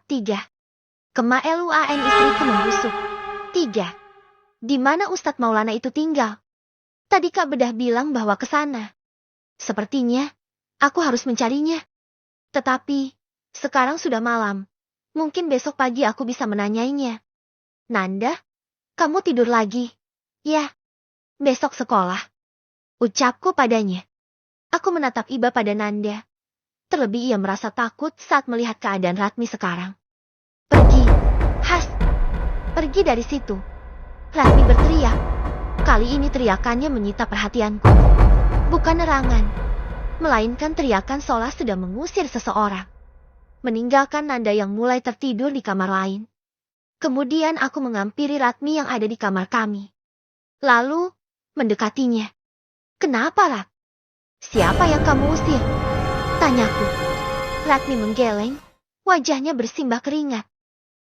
3. Kemaluan istriku membusuk. 3. Di mana Ustadz Maulana itu tinggal? Tadi Kak Bedah bilang bahwa ke sana. Sepertinya, aku harus mencarinya. Tetapi, sekarang sudah malam. Mungkin besok pagi aku bisa menanyainya. Nanda, kamu tidur lagi? Ya, besok sekolah. Ucapku padanya. Aku menatap iba pada Nanda. Terlebih ia merasa takut saat melihat keadaan Ratmi sekarang. Pergi, Has. Pergi dari situ. Ratmi berteriak. Kali ini teriakannya menyita perhatianku. Bukan nerangan, melainkan teriakan seolah sedang mengusir seseorang. Meninggalkan Nanda yang mulai tertidur di kamar lain. Kemudian aku menghampiri Ratmi yang ada di kamar kami. Lalu, mendekatinya. Kenapa, Rat? Siapa yang kamu usir? Tanyaku. Ratmi menggeleng, wajahnya bersimbah keringat.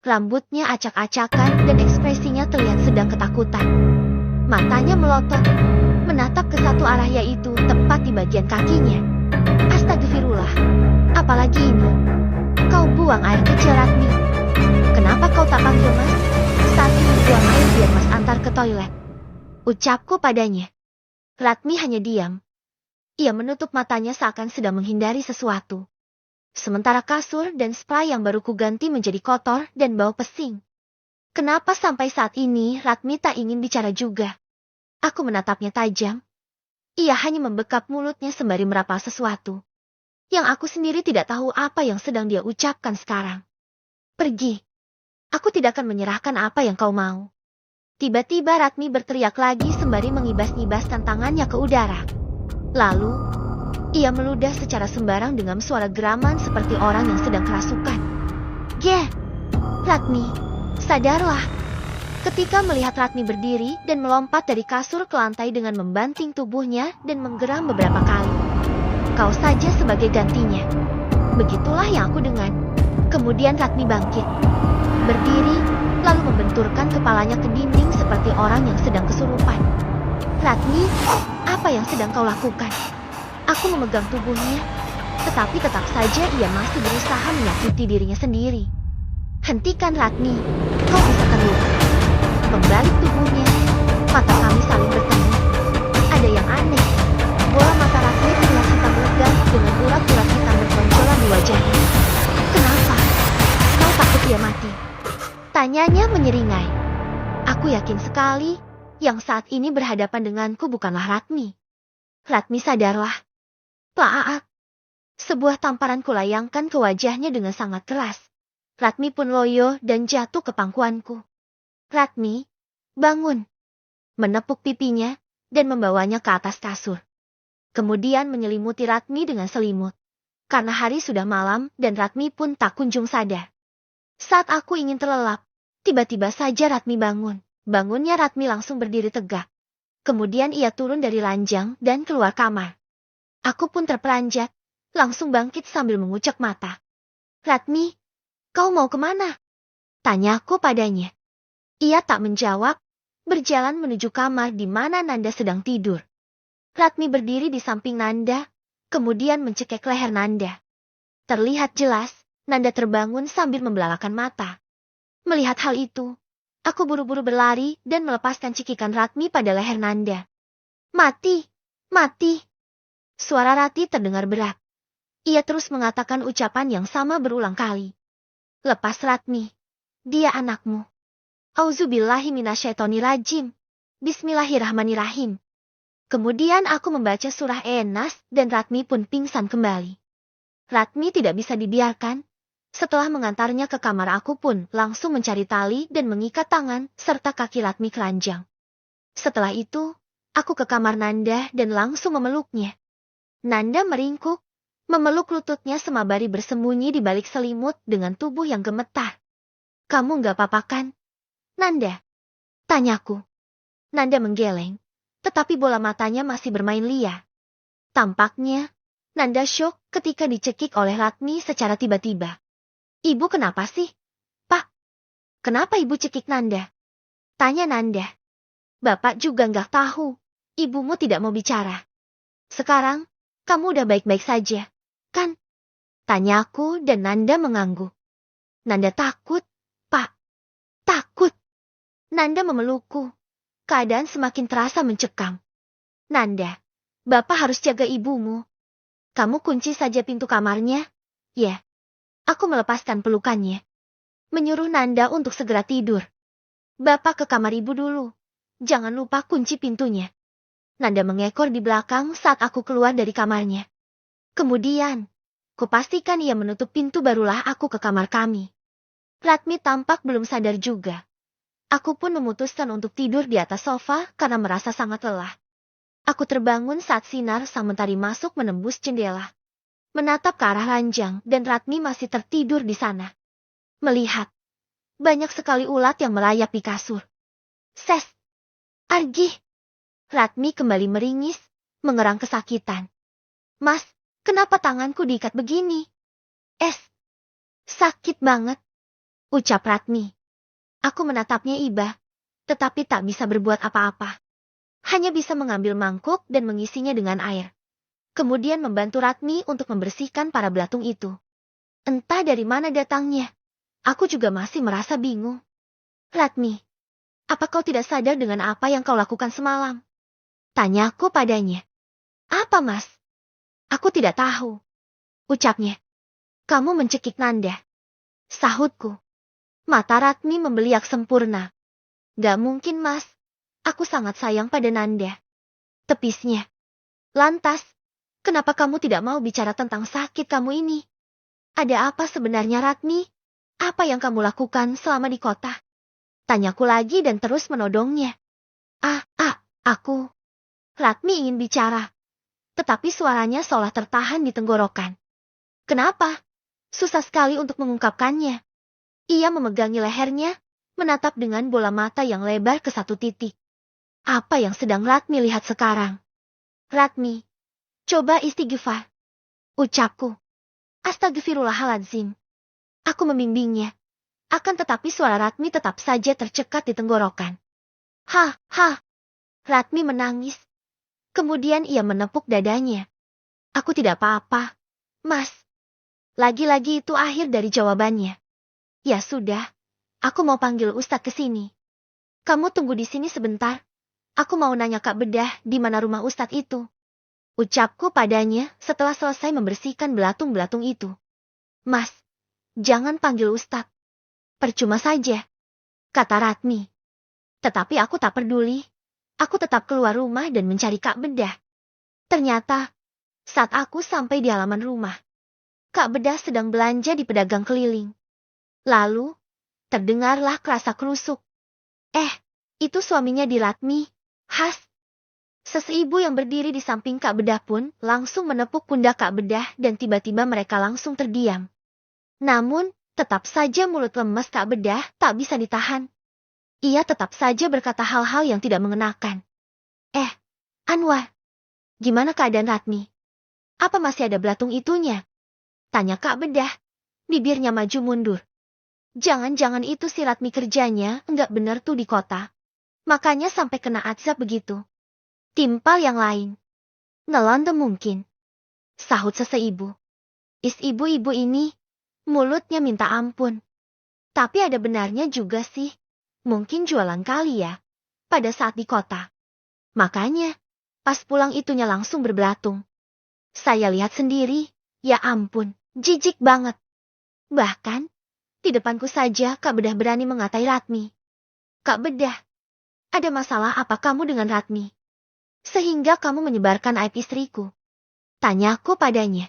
Rambutnya acak-acakan dan ekspresinya terlihat sedang ketakutan. Matanya melotot, menatap ke satu arah yaitu tepat di bagian kakinya. Astagfirullah, apalagi ini? Kau buang air kecil, Ratmi. Kenapa kau tak panggil Mas? Saat ini buang air biar Mas antar ke toilet. Ucapku padanya. Ratmi hanya diam. Ia menutup matanya seakan sedang menghindari sesuatu. Sementara kasur dan spray yang baru kuganti menjadi kotor dan bau pesing. Kenapa sampai saat ini Ratmi tak ingin bicara juga? Aku menatapnya tajam. Ia hanya membekap mulutnya sembari merapal sesuatu. Yang aku sendiri tidak tahu apa yang sedang dia ucapkan sekarang. Pergi. Aku tidak akan menyerahkan apa yang kau mau. Tiba-tiba Ratmi berteriak lagi sembari mengibas-ngibaskan tangannya ke udara. Lalu, ia meludah secara sembarang dengan suara geraman seperti orang yang sedang kerasukan. Geh! Ratmi, sadarlah. Ketika melihat Ratmi berdiri dan melompat dari kasur ke lantai dengan membanting tubuhnya dan menggeram beberapa kali. Kau saja sebagai gantinya. Begitulah yang aku dengar. Kemudian Ratmi bangkit. Berdiri, lalu membenturkan kepalanya ke dinding seperti orang yang sedang kesurupan. Ratmi, apa yang sedang kau lakukan? Aku memegang tubuhnya, tetapi tetap saja ia masih berusaha menyakiti dirinya sendiri. Hentikan, Ratmi, kau bisa terluka. Membalik tubuhnya, mata kami saling bertemu. Ada yang aneh. Bola mata Ratmi terlihat hitam legam dengan urat-urat hitam bergonjolan di wajahnya. Kenapa? Kau takut dia mati? Tanyanya menyeringai. Aku yakin sekali, yang saat ini berhadapan denganku bukanlah Ratmi. Ratmi, sadarlah. Plaak. Sebuah tamparan kulayangkan ke wajahnya dengan sangat keras. Ratmi pun loyo dan jatuh ke pangkuanku. Ratmi, bangun. Menepuk pipinya dan membawanya ke atas kasur. Kemudian menyelimuti Ratmi dengan selimut. Karena hari sudah malam dan Ratmi pun tak kunjung sadar. Saat aku ingin terlelap, tiba-tiba saja Ratmi bangun. Bangunnya Ratmi langsung berdiri tegak. Kemudian ia turun dari ranjang dan keluar kamar. Aku pun terperanjat, langsung bangkit sambil mengucek mata. Ratmi, kau mau kemana? Tanyaku padanya. Ia tak menjawab, berjalan menuju kamar di mana Nanda sedang tidur. Ratmi berdiri di samping Nanda, kemudian mencekik leher Nanda. Terlihat jelas, Nanda terbangun sambil membelalakan mata. Melihat hal itu, aku buru-buru berlari dan melepaskan cekikan Ratmi pada leher Nanda. Mati! Mati! Suara Rati terdengar berat. Ia terus mengatakan ucapan yang sama berulang kali. Lepas Ratmi. Dia anakmu. Auzubillahi minasyaitonirrajim. Bismillahirrahmanirrahim. Kemudian aku membaca surah An-Nas dan Ratmi pun pingsan kembali. Ratmi tidak bisa dibiarkan. Setelah mengantarnya ke kamar aku pun langsung mencari tali dan mengikat tangan serta kaki Ratmi keranjang. Setelah itu, aku ke kamar Nanda dan langsung memeluknya. Nanda meringkuk, memeluk lututnya semabari bersembunyi di balik selimut dengan tubuh yang gemetar. Kamu nggak apa-apa kan? Nanda? Tanyaku. Nanda menggeleng, tetapi bola matanya masih bermain liar. Tampaknya, Nanda syok ketika dicekik oleh Ratmi secara tiba-tiba. Ibu kenapa sih? Pak, kenapa ibu cekik Nanda? Tanya Nanda. Bapak juga nggak tahu, ibumu tidak mau bicara. Sekarang, kamu udah baik-baik saja, kan? Tanyaku dan Nanda mengangguk. Nanda takut, Pak. Takut. Nanda memelukku. Keadaan semakin terasa mencekam. Nanda, Bapak harus jaga ibumu. Kamu kunci saja pintu kamarnya. Ya. Aku melepaskan pelukannya. Menyuruh Nanda untuk segera tidur. Bapak ke kamar ibu dulu. Jangan lupa kunci pintunya. Nanda mengekor di belakang saat aku keluar dari kamarnya. Kemudian, kupastikan ia menutup pintu barulah aku ke kamar kami. Ratmi tampak belum sadar juga. Aku pun memutuskan untuk tidur di atas sofa karena merasa sangat lelah. Aku terbangun saat sinar sang mentari masuk menembus jendela. Menatap ke arah ranjang dan Ratmi masih tertidur di sana. Melihat, banyak sekali ulat yang merayap di kasur. Ses! Argi! Ratmi kembali meringis, mengerang kesakitan. Mas, kenapa tanganku diikat begini? Sakit banget, ucap Ratmi. Aku menatapnya iba, tetapi tak bisa berbuat apa-apa. Hanya bisa mengambil mangkuk dan mengisinya dengan air. Kemudian membantu Ratmi untuk membersihkan para belatung itu. Entah dari mana datangnya. Aku juga masih merasa bingung. Ratmi, apa kau tidak sadar dengan apa yang kau lakukan semalam? Tanyaku padanya. Apa mas? Aku tidak tahu. Ucapnya. Kamu mencekik Nanda. Sahutku. Mata Ratmi membeliak sempurna. Gak mungkin mas. Aku sangat sayang pada Nanda. Tepisnya. Lantas, kenapa kamu tidak mau bicara tentang sakit kamu ini? Ada apa sebenarnya Ratmi? Apa yang kamu lakukan selama di kota? Tanyaku lagi dan terus menodongnya. Aku. Ratmi ingin bicara. Tetapi suaranya seolah tertahan di tenggorokan. Kenapa? Susah sekali untuk mengungkapkannya. Ia memegangi lehernya, menatap dengan bola mata yang lebar ke satu titik. Apa yang sedang Ratmi lihat sekarang? Ratmi, coba istighfar. Ucapku. Astagfirullahaladzim. Aku membimbingnya. Akan tetapi suara Ratmi tetap saja tercekat di tenggorokan. Ratmi menangis. Kemudian ia menepuk dadanya. Aku tidak apa-apa, mas. Lagi-lagi itu akhir dari jawabannya. Ya sudah, aku mau panggil Ustadz ke sini. Kamu tunggu di sini sebentar. Aku mau nanya Kak Bedah di mana rumah Ustadz itu. Ucapku padanya setelah selesai membersihkan belatung-belatung itu. Mas, jangan panggil Ustadz. Percuma saja, kata Ratmi. Tetapi aku tak peduli. Aku tetap keluar rumah dan mencari Kak Bedah. Ternyata, saat aku sampai di halaman rumah, Kak Bedah sedang belanja di pedagang keliling. Lalu, terdengarlah kerasa kerusuk. Itu suaminya di Ratmi. Seseibu yang berdiri di samping Kak Bedah pun langsung menepuk pundak Kak Bedah dan tiba-tiba mereka langsung terdiam. Namun, tetap saja mulut lemes Kak Bedah tak bisa ditahan. Ia tetap saja berkata hal-hal yang tidak mengenakan. Anwar, gimana keadaan Ratmi? Apa masih ada belatung itunya? Tanya Kak Bedah. Bibirnya maju mundur. Jangan-jangan itu si Ratmi kerjanya enggak benar tuh di kota. Makanya sampai kena azab begitu. Timpal yang lain. Ngelonde mungkin. Sahut seseibu. Ibu-ibu ini, mulutnya minta ampun. Tapi ada benarnya juga sih. Mungkin jualan kali ya, pada saat di kota. Makanya, pas pulang itunya langsung berbelatung. Saya lihat sendiri, ya ampun, jijik banget. Bahkan, di depanku saja Kak Bedah berani mengatai Ratmi. Kak Bedah, ada masalah apa kamu dengan Ratmi? Sehingga kamu menyebarkan aib istriku. Tanyaku padanya.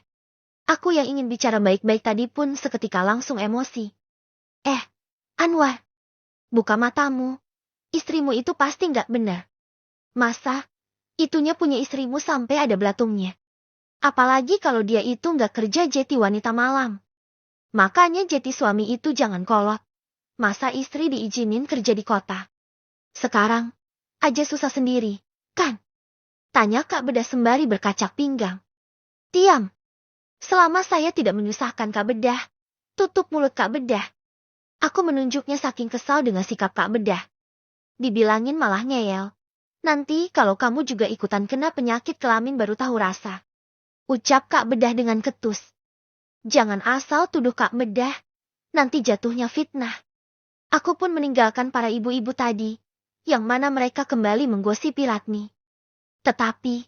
Aku yang ingin bicara baik-baik tadi pun seketika langsung emosi. Anwar. Buka matamu. Istrimu itu pasti nggak benar. Masa? Itunya punya istrimu sampai ada belatungnya. Apalagi kalau dia itu nggak kerja jadi wanita malam. Makanya jadi suami itu jangan kolot. Masa istri diizinin kerja di kota? Sekarang, aja susah sendiri, kan? Tanya Kak Bedah sembari berkacak pinggang. Diam. Selama saya tidak menyusahkan Kak Bedah, tutup mulut Kak Bedah. Aku menunjuknya saking kesal dengan sikap Kak Bedah. Dibilangin malah ngeyel. Nanti kalau kamu juga ikutan kena penyakit kelamin baru tahu rasa. Ucap Kak Bedah dengan ketus. Jangan asal tuduh Kak Bedah. nanti jatuhnya fitnah. Aku pun meninggalkan para ibu-ibu tadi, yang mana mereka kembali menggosipi Ratmi. Tetapi,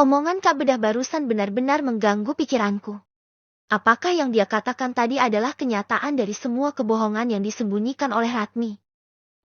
omongan Kak Bedah barusan benar-benar mengganggu pikiranku. Apakah yang dia katakan tadi adalah kenyataan dari semua kebohongan yang disembunyikan oleh Ratmi?